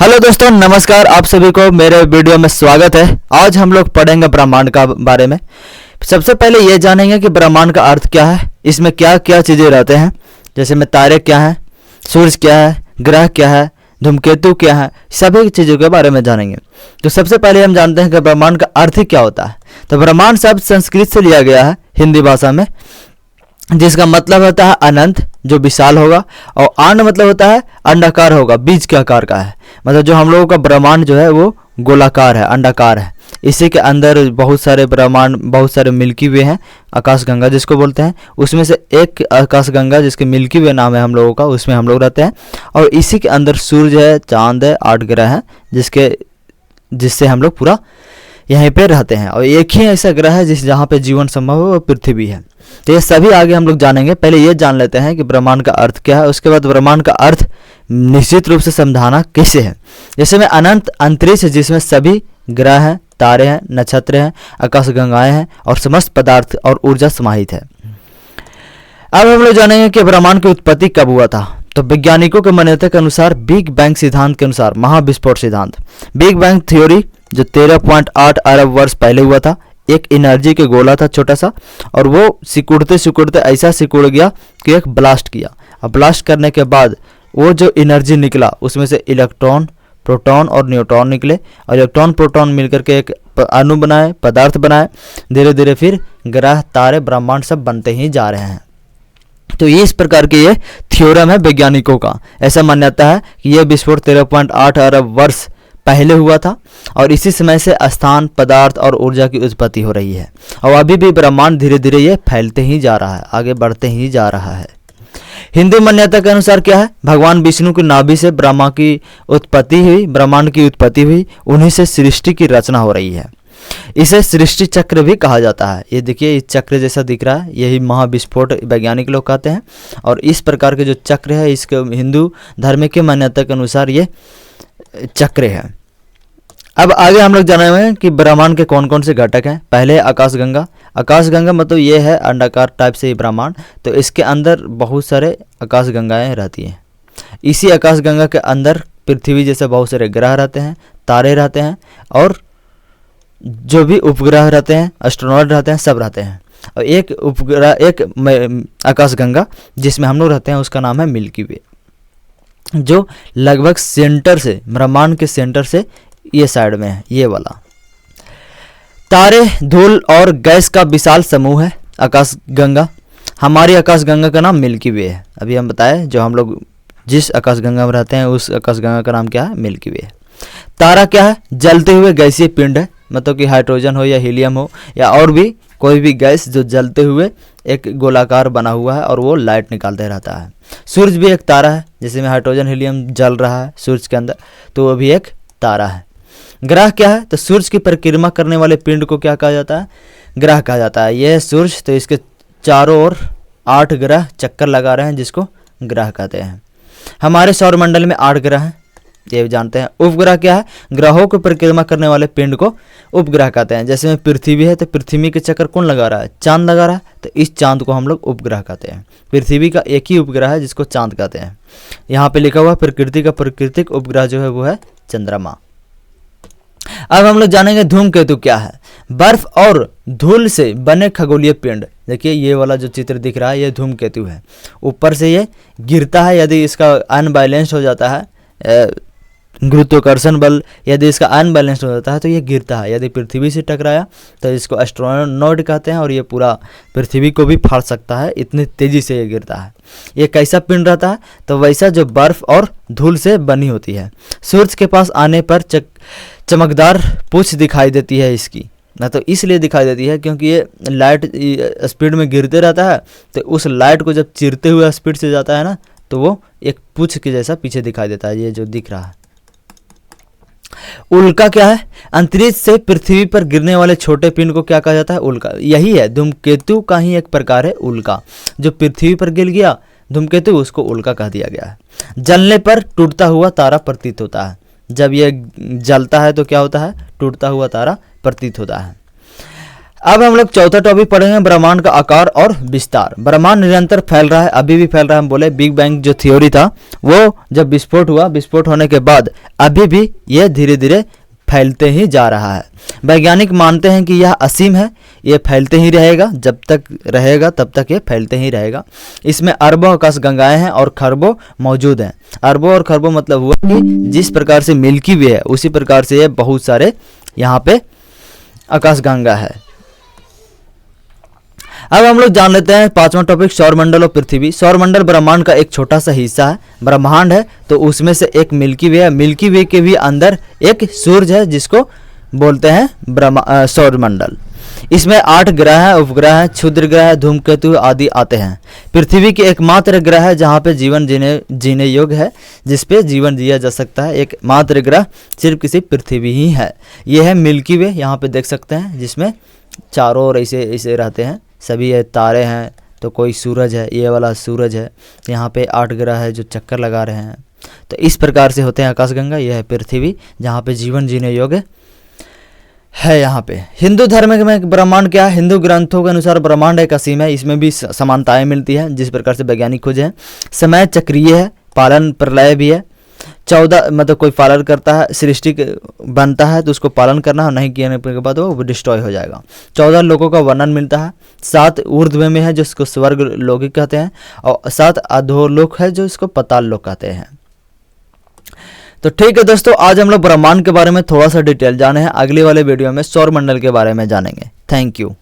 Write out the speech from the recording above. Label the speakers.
Speaker 1: Hello दोस्तों, नमस्कार। आप सभी को मेरे वीडियो में स्वागत है। आज हम लोग पढ़ेंगे ब्रह्मांड का बारे में। सबसे पहले ये जानेंगे कि ब्रह्मांड का अर्थ क्या है, इसमें क्या क्या चीज़ें रहते हैं, जैसे में तारे क्या हैं, सूरज क्या है, ग्रह क्या है, धूमकेतु क्या है, सभी चीज़ों के बारे में जानेंगे। तो सबसे पहले हम जानते हैं कि ब्रह्मांड का अर्थ क्या होता है। तो ब्रह्मांड शब्द संस्कृत से लिया गया है हिंदी भाषा में, जिसका मतलब होता है अनंत, जो विशाल होगा, और आंड मतलब होता है अंडाकार होगा, बीज के आकार का है। मतलब जो हम लोगों का ब्रह्मांड जो है वो गोलाकार है, अंडाकार है। इसी के अंदर बहुत सारे ब्रह्मांड, बहुत सारे मिल्की वे हैं, आकाशगंगा जिसको बोलते हैं। उसमें से एक आकाशगंगा जिसके मिल्की वे नाम है हम लोगों का, उसमें हम लोग रहते हैं। और इसी के अंदर सूरज है, चांद है, 8 ग्रह हैं जिससे हम लोग पूरा यहीं पे रहते हैं। और एक ही ऐसा ग्रह है जहाँ पे जीवन संभव है, वो पृथ्वी है। तो ये सभी आगे हम लोग जानेंगे। पहले ये जान लेते हैं कि ब्रह्मांड का अर्थ क्या है, उसके बाद ब्रह्मांड का अर्थ निश्चित रूप से समझाना कैसे है। जैसे में अनंत अंतरिक्ष, जिसमें सभी ग्रह हैं, तारे हैं, नक्षत्र हैं, आकाशगंगाएं हैं और समस्त पदार्थ और ऊर्जा समाहित है। अब हम लोग जानेंगे कि ब्रह्मांड की उत्पत्ति कब हुआ था। तो वैज्ञानिकों के मान्यता के अनुसार, बिग बैंग सिद्धांत के अनुसार, महाविस्फोट सिद्धांत, बिग बैंग थ्योरी जो 13.8 अरब वर्ष पहले हुआ था। एक एनर्जी के गोला था छोटा सा, और वो सिकुड़ते सिकुड़ते ऐसा सिकुड़ गया कि एक ब्लास्ट किया। अब ब्लास्ट करने के बाद वो जो एनर्जी निकला, उसमें से इलेक्ट्रॉन, प्रोटॉन और न्यूट्रॉन निकले, और इलेक्ट्रॉन प्रोटॉन मिलकर के एक अणु बनाए, पदार्थ बनाए। धीरे धीरे फिर ग्रह, तारे, ब्रह्मांड सब बनते ही जा रहे हैं। तो ये इस प्रकार के ये थ्योरम है वैज्ञानिकों का। ऐसा मान्यता है कि यह विस्फोट 13.8 अरब वर्ष पहले हुआ था, और इसी समय से स्थान, पदार्थ और ऊर्जा की उत्पत्ति हो रही है। और अभी भी ब्रह्मांड धीरे धीरे ये फैलते ही जा रहा है, आगे बढ़ते ही जा रहा है। हिंदू मान्यता के अनुसार क्या है, भगवान विष्णु की नाभि से ब्रह्मा की उत्पत्ति हुई, ब्रह्मांड की उत्पत्ति हुई, उन्हीं से सृष्टि की रचना हो रही है। इसे सृष्टि चक्र भी कहा जाता है। ये देखिए, इस चक्र जैसा दिख रहा है, यही महाविस्फोट वैज्ञानिक लोग कहते हैं। और इस प्रकार के जो चक्र है, इसके हिंदू धर्म की मान्यता के अनुसार ये चक्र है। अब आगे हम लोग जानेंगे कि ब्रह्मांड के कौन कौन से घटक हैं। पहले आकाशगंगा। आकाशगंगा मतलब ये है अंडाकार टाइप से ये ब्रह्मांड, तो इसके अंदर बहुत सारे आकाशगंगाएं रहती हैं। इसी आकाशगंगा के अंदर पृथ्वी जैसे बहुत सारे ग्रह रहते हैं, तारे रहते हैं, और जो भी उपग्रह रहते हैं, एस्ट्रोनॉट रहते हैं, सब रहते हैं। और एक उपग्रह, एक आकाशगंगा जिसमें हम लोग रहते हैं, उसका नाम है मिल्की वे, जो लगभग सेंटर से, ब्रह्मांड के सेंटर से ये साइड में है, ये वाला। तारे, धूल और गैस का विशाल समूह है आकाशगंगा। हमारी आकाशगंगा का नाम मिल्की वे है। अभी हम बताएं, जो हम लोग जिस आकाशगंगा में रहते हैं, उस आकाशगंगा का नाम क्या है, मिल्की वे है। तारा क्या है, जलते हुए गैसीय पिंड है, मतलब कि हाइड्रोजन हो या हीलियम हो या और भी कोई भी गैस जो जलते हुए एक गोलाकार बना हुआ है और वो लाइट निकालते रहता है। सूरज भी एक तारा है, जिसमें हाइड्रोजन, हीलियम जल रहा है सूरज के अंदर, तो वो भी एक तारा है। ग्रह क्या है, तो सूरज की परिक्रमा करने वाले पिंड को क्या कहा जाता है, ग्रह कहा जाता है। यह सूरज, तो इसके चारों ओर 8 ग्रह चक्कर लगा रहे हैं, जिसको ग्रह कहते हैं। हमारे सौरमंडल में 8 ग्रह हैं, ये जानते हैं। उपग्रह क्या है, ग्रहों को परिक्रमा करने वाले पिंड को उपग्रह कहते हैं। जैसे में पृथ्वी है, तो पृथ्वी के चक्कर कौन लगा रहा है, चांद लगा रहा है, तो इस चांद को हम लोग उपग्रह कहते हैं। पृथ्वी का एक ही उपग्रह है जिसको चांद कहते हैं। यहाँ पे लिखा हुआ प्रकृति का प्राकृतिक उपग्रह जो है वो है चंद्रमा। अब हम लोग जानेंगे धूमकेतु क्या है। बर्फ और धूल से बने खगोलीय पिंड। देखिए, ये वाला जो चित्र दिख रहा है, ये धूमकेतु है। ऊपर से ये गिरता है, यदि इसका अनबैलेंस हो जाता है, गुरुत्वाकर्षण बल यदि इसका अनबैलेंस हो जाता है, तो ये गिरता है। यदि पृथ्वी से टकराया तो इसको एस्ट्रोनॉट कहते हैं, और ये पूरा पृथ्वी को भी फाड़ सकता है, इतनी तेजी से ये गिरता है। ये कैसा पिंड रहता है, तो वैसा जो बर्फ और धूल से बनी होती है। सूरज के पास आने पर चमकदार पूंछ दिखाई देती है इसकी, ना तो इसलिए दिखाई देती है क्योंकि ये लाइट स्पीड में गिरते रहता है, तो उस लाइट को जब चिरते हुए स्पीड से जाता है ना, तो वो एक पूंछ के जैसा पीछे दिखाई देता है, ये जो दिख रहा है। उल्का क्या है, अंतरिक्ष से पृथ्वी पर गिरने वाले छोटे पिंड को क्या कहा जाता है, उल्का। यही है, धूमकेतु का ही एक प्रकार है उल्का। जो पृथ्वी पर गिर गया धूमकेतु, उसको उल्का कह दिया गया है। जलने पर टूटता हुआ तारा प्रतीत होता है। जब ये जलता है तो क्या होता है, टूटता हुआ तारा प्रतीत होता है। अब हम लोग चौथा टॉपिक पढ़ेंगे, ब्रह्मांड का आकार और विस्तार। ब्रह्मांड निरंतर फैल रहा है, अभी भी फैल रहा है। हम बोले बिग बैंग जो थ्योरी था वो जब विस्फोट हुआ, विस्फोट होने के बाद अभी भी ये धीरे धीरे फैलते ही जा रहा है। वैज्ञानिक मानते हैं कि यह असीम है, ये फैलते ही रहेगा, जब तक रहेगा तब तक ये फैलते ही रहेगा। इसमें अरबों आकाश गंगाएं हैं और खरबों मौजूद हैं। अरबों और खरबों मतलब हुआ कि जिस प्रकार से मिल्की वे है उसी प्रकार से ये बहुत सारे यहाँ पे आकाश गंगा है। अब हम लोग जान लेते हैं पांचवा टॉपिक, सौरमंडल और पृथ्वी। सौरमंडल ब्रह्मांड का एक छोटा सा हिस्सा है। ब्रह्मांड है तो उसमें से एक मिल्की वे है। मिल्की वे के भी अंदर एक सूरज है जिसको बोलते हैं सौरमंडल। इसमें 8 ग्रह हैं, उपग्रह हैं, क्षुद्र ग्रह है, धूमकेतु आदि आते हैं। पृथ्वी की एकमात्र ग्रह है जहाँ पे जीवन जीने योग्य है, जिस पे जीवन जिया जा सकता है। एक मात्र ग्रह सिर्फ किसी पृथ्वी ही है। यह है मिल्की वे, यहाँ पे देख सकते हैं, जिसमें चारों ओर ऐसे ऐसे रहते हैं। सभी ये तारे हैं, तो कोई सूरज है, ये वाला सूरज है। यहाँ पे 8 ग्रह है जो चक्कर लगा रहे हैं। तो इस प्रकार से होते हैं आकाशगंगा। यह है पृथ्वी जहाँ पे जीवन जीने योग्य है। यहाँ पे हिंदू धर्म में ब्रह्मांड क्या है? हिंदू ग्रंथों के अनुसार ब्रह्मांड एक असीम है। इसमें भी समानताएं मिलती है, जिस प्रकार से वैज्ञानिक खोजे हैं। समय चक्रीय है, पालन प्रलय भी है। 14 मतलब कोई पालन करता है, सृष्टि बनता है तो उसको पालन करना, नहीं किए के बाद वो डिस्ट्रॉय हो जाएगा। 14 लोगों का वर्णन मिलता है। 7 ऊर्ध्व में है जिसको स्वर्ग लोक कहते हैं, और 7 अधोलोक है जो इसको पाताल लोक कहते हैं। तो ठीक है दोस्तों, आज हम लोग ब्रह्मांड के बारे में थोड़ा सा डिटेल जाने हैं। अगले वाले वीडियो में सौरमंडल के बारे में जानेंगे। Thank you.